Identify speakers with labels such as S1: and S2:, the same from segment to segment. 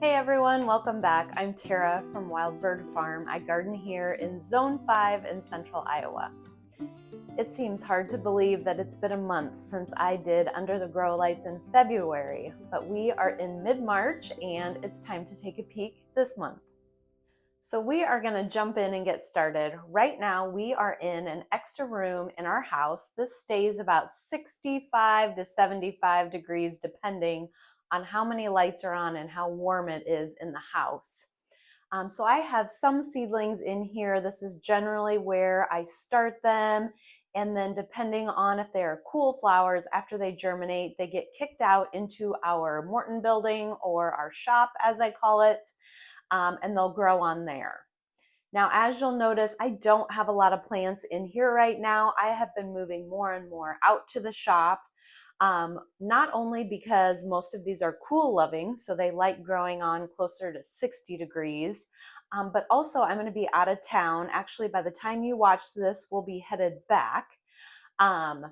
S1: Hey everyone, welcome back. I'm Tara from Wild Bird Farm. I garden here in Zone 5 in central Iowa. It seems hard to believe that it's been a month since I did Under the Grow Lights in February, but we are in mid-March and it's time to take a peek this month. So we are going to jump in and get started. Right now we are in an extra room in our house. This stays about 65 to 75 degrees depending on how many lights are on and how warm it is in the house. So I have some seedlings in here. This is generally where I start them. And then depending on if they are cool flowers, after they germinate, they get kicked out into our Morton building or our shop, as I call it, and they'll grow on there. Now, as you'll notice, I don't have a lot of plants in here right now. I have been moving more and more out to the shop. Not only because most of these are cool loving, so they like growing on closer to 60 degrees, but also I'm going to be out of town. Actually, by the time you watch this, we'll be headed back. But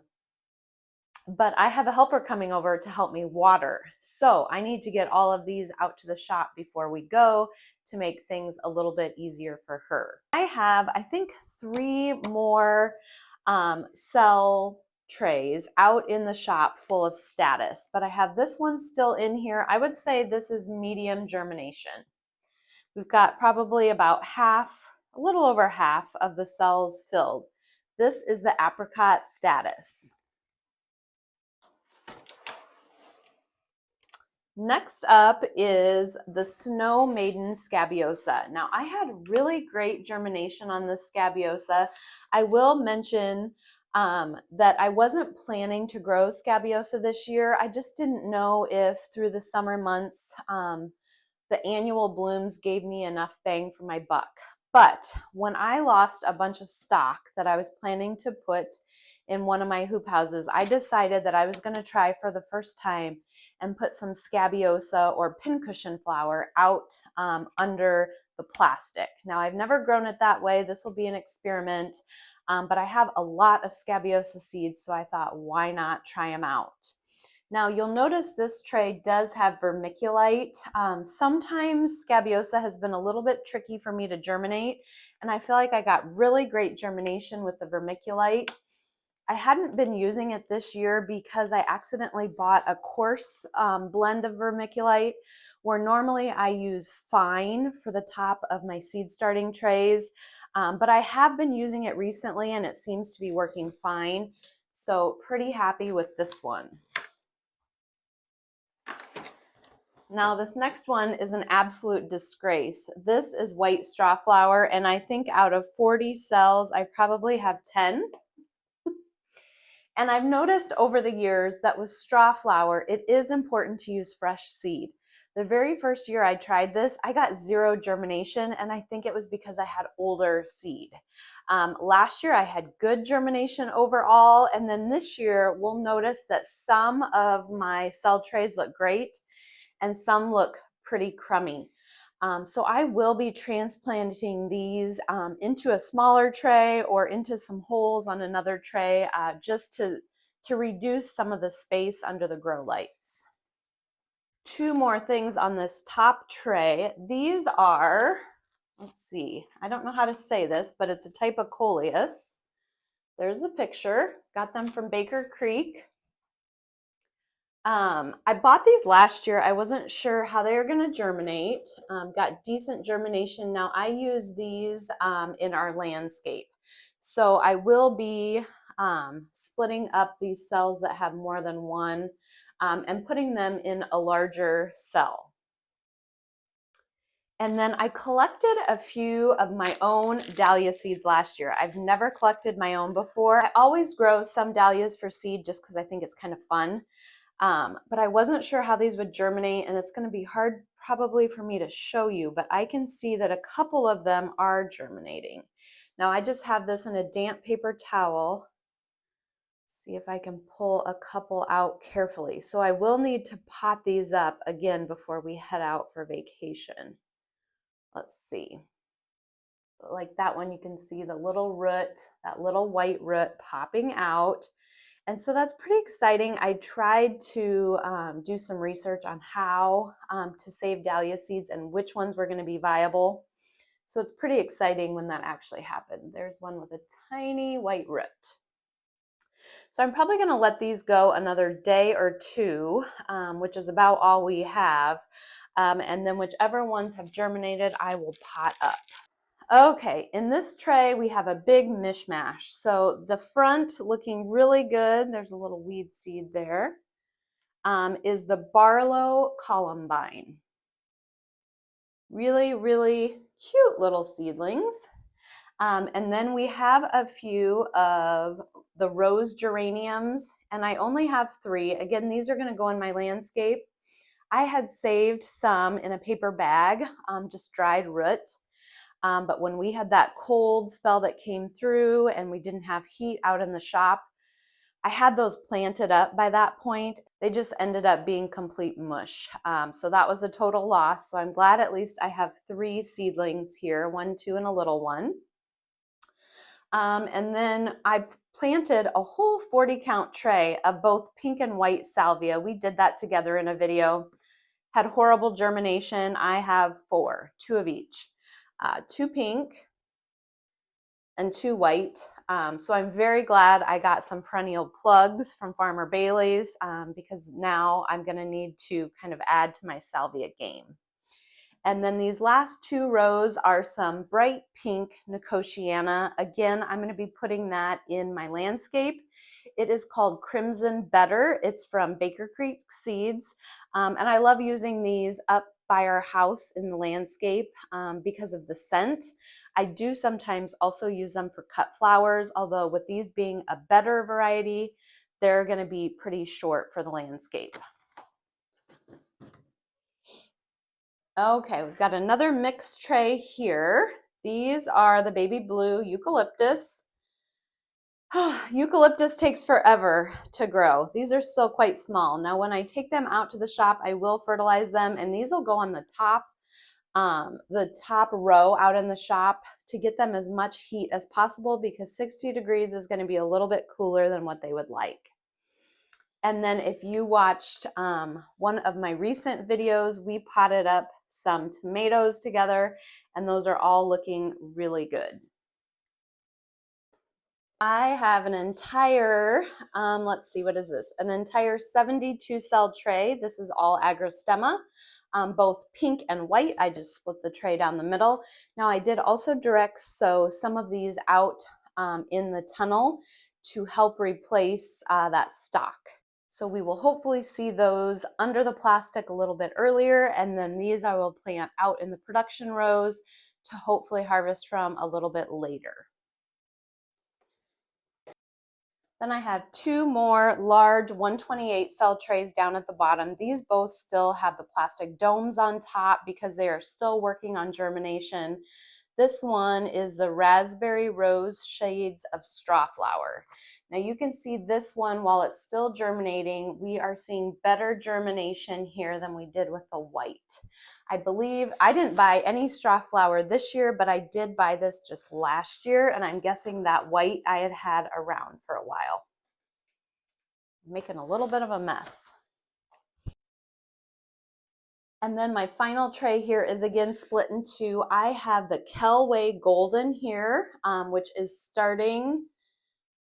S1: I have a helper coming over to help me water. So I need to get all of these out to the shop before we go to make things a little bit easier for her. I have, I think, 3 more cell trays out in the shop full of status, but I have this one still in here. I would say this is medium germination. We've got probably about half, a little over half of the cells filled. This is the apricot status. Next up is the Snow Maiden Scabiosa. Now, I had really great germination on this Scabiosa. I will mention that I wasn't planning to grow Scabiosa this year. I just didn't know if through the summer months the annual blooms gave me enough bang for my buck. But when I lost a bunch of stock that I was planning to put in one of my hoop houses, I decided that I was going to try for the first time and put some Scabiosa or pincushion flower out under the plastic. Now, I've never grown it that way. This will be an experiment, but I have a lot of Scabiosa seeds, so I thought, why not try them out? Now, you'll notice this tray does have vermiculite. Sometimes Scabiosa has been a little bit tricky for me to germinate, and I feel like I got really great germination with the vermiculite. I hadn't been using it this year because I accidentally bought a coarse blend of vermiculite, where normally I use fine for the top of my seed starting trays, but I have been using it recently and it seems to be working fine. So pretty happy with this one. Now this next one is an absolute disgrace. This is white straw flower, and I think out of 40 cells, I probably have 10. And I've noticed over the years that with straw flower, it is important to use fresh seed. The very first year I tried this, I got 0 germination, and I think it was because I had older seed. Last year I had good germination overall, and then this year we'll notice that some of my cell trays look great and some look pretty crummy. So I will be transplanting these into a smaller tray or into some holes on another tray just to reduce some of the space under the grow lights. 2 more things on this top tray. These are, let's see, I don't know how to say this, but it's a type of coleus. There's a picture. Got them from Baker Creek. I bought these last year. I wasn't sure how they were going to germinate. Got decent germination. Now I use these in our landscape. So I will be splitting up these cells that have more than one and putting them in a larger cell. And then I collected a few of my own dahlia seeds last year. I've never collected my own before. I always grow some dahlias for seed just because I think it's kind of fun. But I wasn't sure how these would germinate, and it's going to be hard probably for me to show you, but I can see that a couple of them are germinating. Now I just have this in a damp paper towel. See if I can pull a couple out carefully. So I will need to pot these up again before we head out for vacation. Let's see. Like that one, you can see the little root, that little white root popping out. And so that's pretty exciting. I tried to do some research on how to save dahlia seeds and which ones were going to be viable. So it's pretty exciting when that actually happened. There's one with a tiny white root. So I'm probably going to let these go another day or two, which is about all we have. And then whichever ones have germinated, I will pot up. Okay, in this tray, we have a big mishmash. So the front looking really good, there's a little weed seed there, is the Barlow Columbine. Really, really cute little seedlings. And then we have a few of the rose geraniums, and I only have 3. Again, these are gonna go in my landscape. I had saved some in a paper bag, just dried root. But when we had that cold spell that came through and we didn't have heat out in the shop, I had those planted up by that point. They just ended up being complete mush. So that was a total loss. So I'm glad at least I have 3 seedlings here, 1, 2, and a little one. And then I planted a whole 40 count tray of both pink and white salvia. We did that together in a video. Had horrible germination. I have 4, 2 of each. 2 pink and 2 white. So I'm very glad I got some perennial plugs from Farmer Bailey's because now I'm going to need to kind of add to my salvia game. And then these last 2 rows are some bright pink Nicotiana. Again, I'm going to be putting that in my landscape. It is called Crimson Better. It's from Baker Creek Seeds. And I love using these up by our house in the landscape because of the scent. I do sometimes also use them for cut flowers, although with these being a better variety, they're going to be pretty short for the landscape. Okay, we've got another mixed tray here. These are the baby blue eucalyptus. Eucalyptus takes forever to grow. These are still quite small. Now, when I take them out to the shop, I will fertilize them, and these will go on the top row out in the shop to get them as much heat as possible because 60 degrees is going to be a little bit cooler than what they would like. And then if you watched one of my recent videos, we potted up some tomatoes together, and those are all looking really good. I have an entire, let's see, what is this? An entire 72 cell tray. This is all agrostemma, both pink and white. I just split the tray down the middle. Now I did also direct sow some of these out in the tunnel to help replace that stock. So we will hopefully see those under the plastic a little bit earlier, and then these I will plant out in the production rows to hopefully harvest from a little bit later. Then I have 2 more large 128 cell trays down at the bottom. These both still have the plastic domes on top because they are still working on germination. This one is the Raspberry Rose Shades of Strawflower. Now you can see this one, while it's still germinating, we are seeing better germination here than we did with the white. I believe I didn't buy any Strawflower this year, but I did buy this just last year, and I'm guessing that white I had had around for a while. I'm making a little bit of a mess. And then my final tray here is again split in 2. I have the Kelway Golden here, which is starting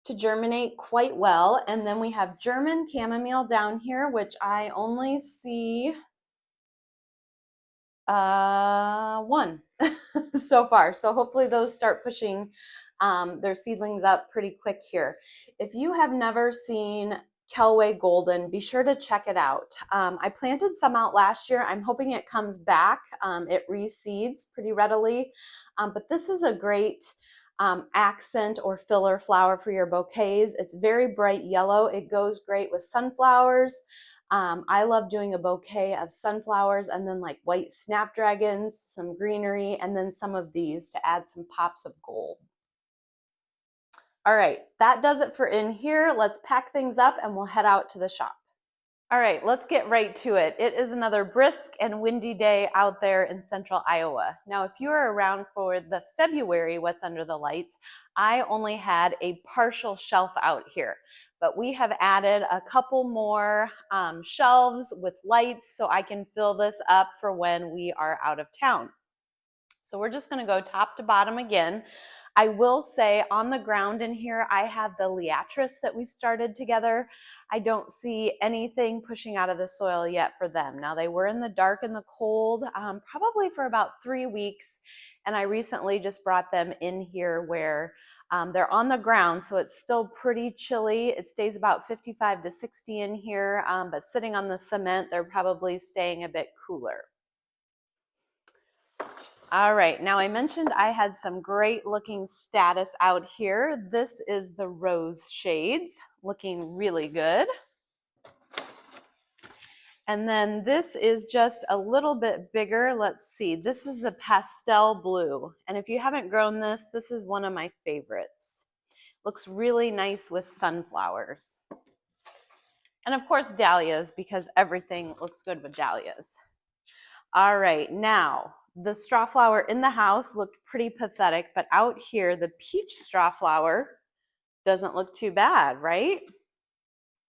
S1: to germinate quite well. And then we have German Chamomile down here, which I only see 1 so far. So hopefully those start pushing their seedlings up pretty quick here. If you have never seen Kelway Golden, be sure to check it out. I planted some out last year. I'm hoping it comes back. It reseeds pretty readily, but this is a great accent or filler flower for your bouquets. It's very bright yellow. It goes great with sunflowers. I love doing a bouquet of sunflowers and then like white snapdragons, some greenery, and then some of these to add some pops of gold. All right, that does it for in here. Let's pack things up and we'll head out to the shop. All right, let's get right to it. It is another brisk and windy day out there in central Iowa. Now, if you are around for the February What's Under the Lights, I only had a partial shelf out here, but we have added a couple more shelves with lights so I can fill this up for when we are out of town. So we're just gonna go top to bottom again. I will say on the ground in here, I have the liatris that we started together. I don't see anything pushing out of the soil yet for them. Now they were in the dark and the cold, probably for about 3 weeks. And I recently just brought them in here where they're on the ground, so it's still pretty chilly. It stays about 55 to 60 in here, but sitting on the cement, they're probably staying a bit cooler. All right, now I mentioned I had some great looking status out here. This is the rose shades, looking really good. And then this is just a little bit bigger. Let's see, this is the pastel blue. And if you haven't grown this, this is one of my favorites. Looks really nice with sunflowers. And of course dahlias, because everything looks good with dahlias. All right, now the straw flower in the house looked pretty pathetic, but out here, the peach straw flower doesn't look too bad, right?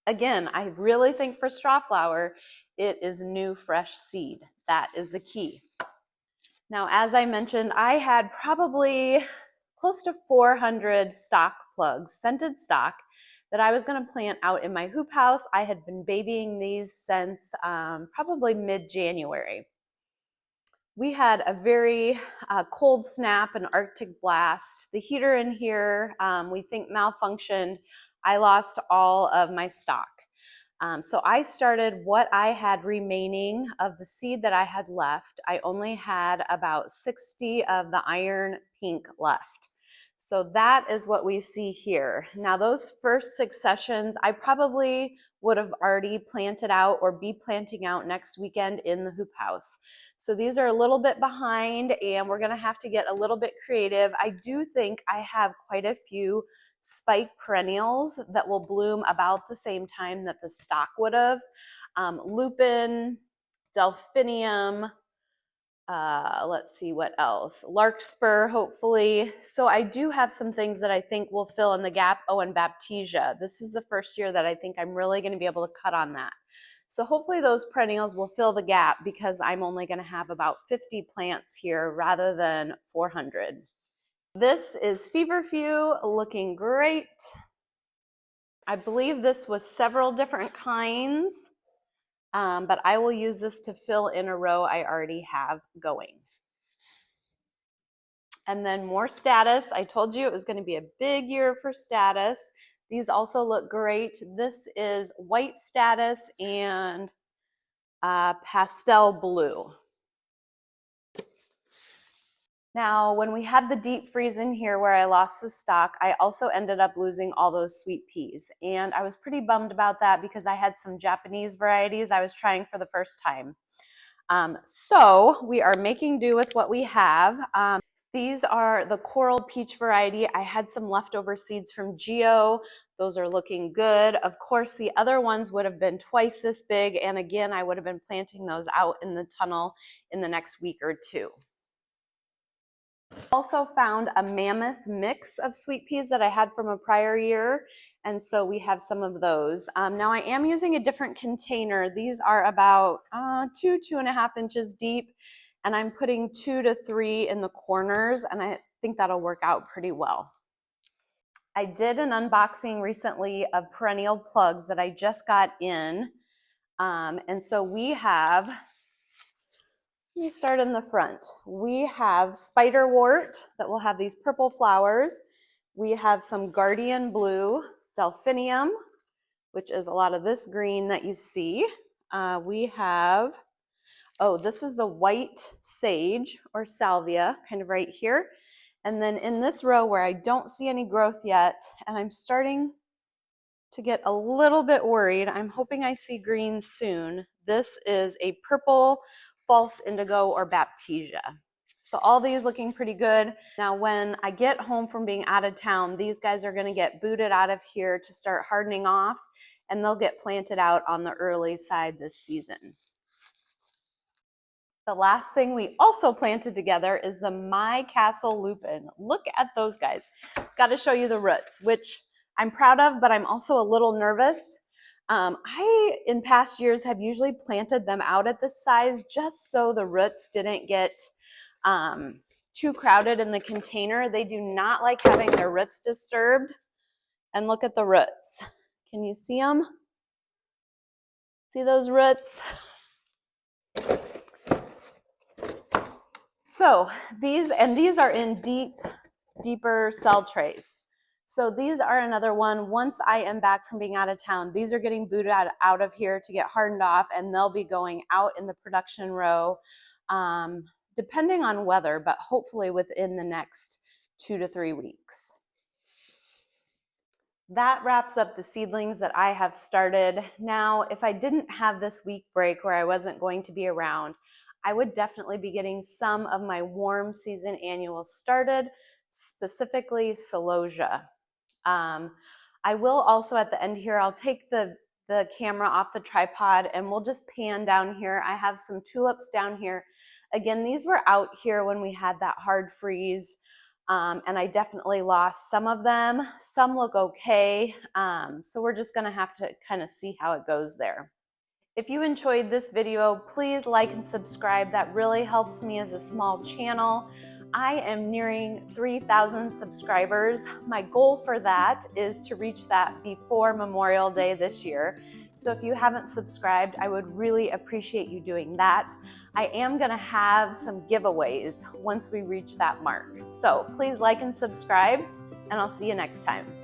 S1: Again, I really think for straw flower, it is new fresh seed. That is the key. Now, as I mentioned, I had probably close to 400 stock plugs, scented stock, that I was gonna plant out in my hoop house. I had been babying these since probably mid-January. We had a very cold snap, an Arctic blast. The heater in here, we think malfunctioned. I lost all of my stock. So I started what I had remaining of the seed that I had left. I only had about 60 of the iron pink left. So that is what we see here. Now those first 6 sessions, I probably would have already planted out or be planting out next weekend in the hoop house. So these are a little bit behind and we're gonna have to get a little bit creative. I do think I have quite a few spike perennials that will bloom about the same time that the stock would have. Lupin, delphinium, let's see what else. Larkspur, hopefully. So I do have some things that I think will fill in the gap. Oh, and Baptisia. This is the first year that I think I'm really going to be able to cut on that. So hopefully those perennials will fill the gap because I'm only going to have about 50 plants here rather than 400. This is Feverfew, looking great. I believe this was several different kinds. But I will use this to fill in a row I already have going. And then more status. I told you it was going to be a big year for status. These also look great. This is white status and pastel blue. Now, when we had the deep freeze in here where I lost the stock, I also ended up losing all those sweet peas. And I was pretty bummed about that because I had some Japanese varieties I was trying for the first time. So we are making do with what we have. These are the coral peach variety. I had some leftover seeds from Geo. Those are looking good. Of course, the other ones would have been twice this big. And again, I would have been planting those out in the tunnel in the next week or two. Also found a mammoth mix of sweet peas that I had from a prior year, and so we have some of those. Now I am using a different container. These are about 2.5 inches deep, and I'm putting 2 to 3 in the corners, and I think that'll work out pretty well. I did an unboxing recently of perennial plugs that I just got in, and so we have, let me start in the front. We have spiderwort that will have these purple flowers. We have some guardian blue delphinium, which is a lot of this green that you see. We have, oh, this is the white sage or salvia, kind of right here. And then in this row where I don't see any growth yet, and I'm starting to get a little bit worried, I'm hoping I see green soon. This is a purple false indigo or Baptisia. So all these looking pretty good. Now when I get home from being out of town, these guys are gonna get booted out of here to start hardening off. and they'll get planted out on the early side this season. The last thing we also planted together is the My Castle lupin. Look at those guys. Got to show you the roots, which I'm proud of, but I'm also a little nervous. I, in past years, have usually planted them out at this size just so the roots didn't get too crowded in the container. They do not like having their roots disturbed. And look at the roots. Can you see them? See those roots? So these are in deeper cell trays. So these are another one. Once I am back from being out of town, these are getting booted out of here to get hardened off, and they'll be going out in the production row, depending on weather, but hopefully within the next 2 to 3 weeks. That wraps up the seedlings that I have started. Now, if I didn't have this week break where I wasn't going to be around, I would definitely be getting some of my warm season annuals started, specifically celosia. I will also at the end here, I'll take the camera off the tripod and we'll just pan down here. I have some tulips down here. Again, these were out here when we had that hard freeze. And I definitely lost some of them. Some look okay. So we're just gonna have to kind of see how it goes there. If you enjoyed this video, please like and subscribe. That really helps me as a small channel. I am nearing 3,000 subscribers. My goal for that is to reach that before Memorial Day this year. So if you haven't subscribed, I would really appreciate you doing that. I am gonna have some giveaways once we reach that mark. So please like and subscribe, and I'll see you next time.